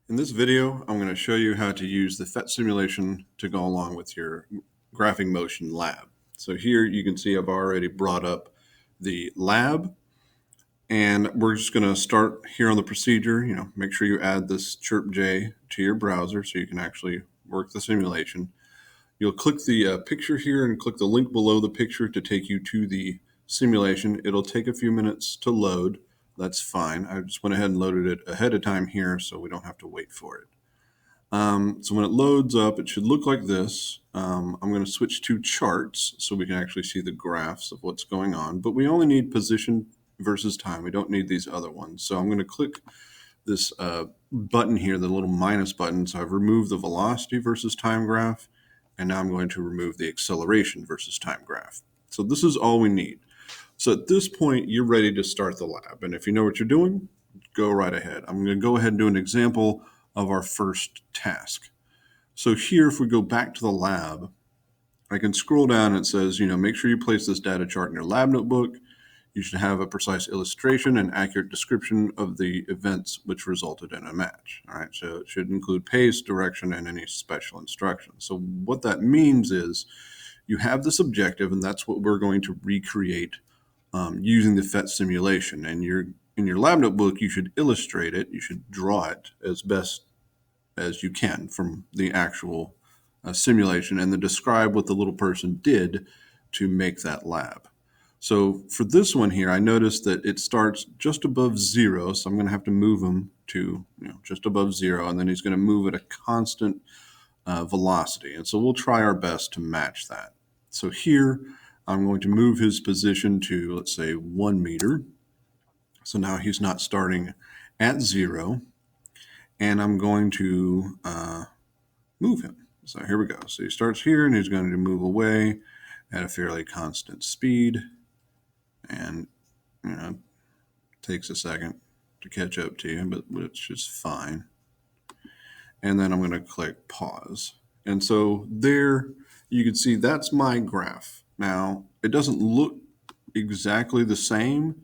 In this video, I'm going to show you how to use the PhET simulation to go along with your graphing motion lab. So here you can see I've already brought up the lab, and we're just going to start here on the procedure. Make sure you add this ChirpJ to your browser so you can actually work the simulation. You'll click the picture here and click the link below the picture to take you to the simulation. It'll take a few minutes to load. That's fine. I just went ahead and loaded it ahead of time here so we don't have to wait for it. So when it loads up, it should look like this. I'm going to switch to charts so we can actually see the graphs of what's going on, but we only need position versus time. We don't need these other ones. So I'm going to click this button here, the little minus button. So I've removed the velocity versus time graph, and now I'm going to remove the acceleration versus time graph. So this is all we need. So at this point, you're ready to start the lab. And if you know what you're doing, go right ahead. I'm going to go ahead and do an example of our first task. So here, if we go back to the lab, I can scroll down and it says, make sure you place this data chart in your lab notebook. You should have a precise illustration and accurate description of the events which resulted in a match. All right, so it should include pace, direction, and any special instructions. So what that means is you have this objective, and that's what we're going to recreate using the PhET simulation. And in your lab notebook, you should illustrate it. You should draw it as best as you can from the actual simulation, and then describe what the little person did to make that lab. So for this one here, I noticed that it starts just above 0, so I'm going to have to move him to just above 0, and then he's going to move at a constant velocity. And so we'll try our best to match that. So here, I'm going to move his position to, let's say, 1 meter. So now he's not starting at 0. And I'm going to move him. So here we go. So he starts here and he's going to move away at a fairly constant speed. And, takes a second to catch up to you, but it's just fine. And then I'm going to click pause. And so there you can see that's my graph. Now, it doesn't look exactly the same.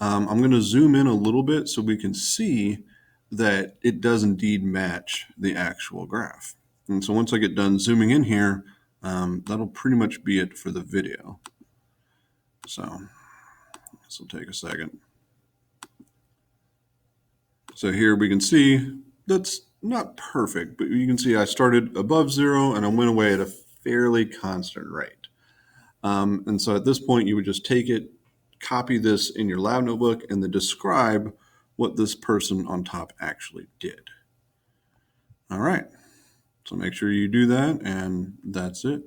I'm going to zoom in a little bit so we can see that it does indeed match the actual graph. And so once I get done zooming in here, that'll pretty much be it for the video. So this will take a second. So here we can see that's not perfect, but you can see I started above 0 and I went away at a fairly constant rate. And so at this point, you would just take it, copy this in your lab notebook, and then describe what this person on top actually did. All right, so make sure you do that, and that's it.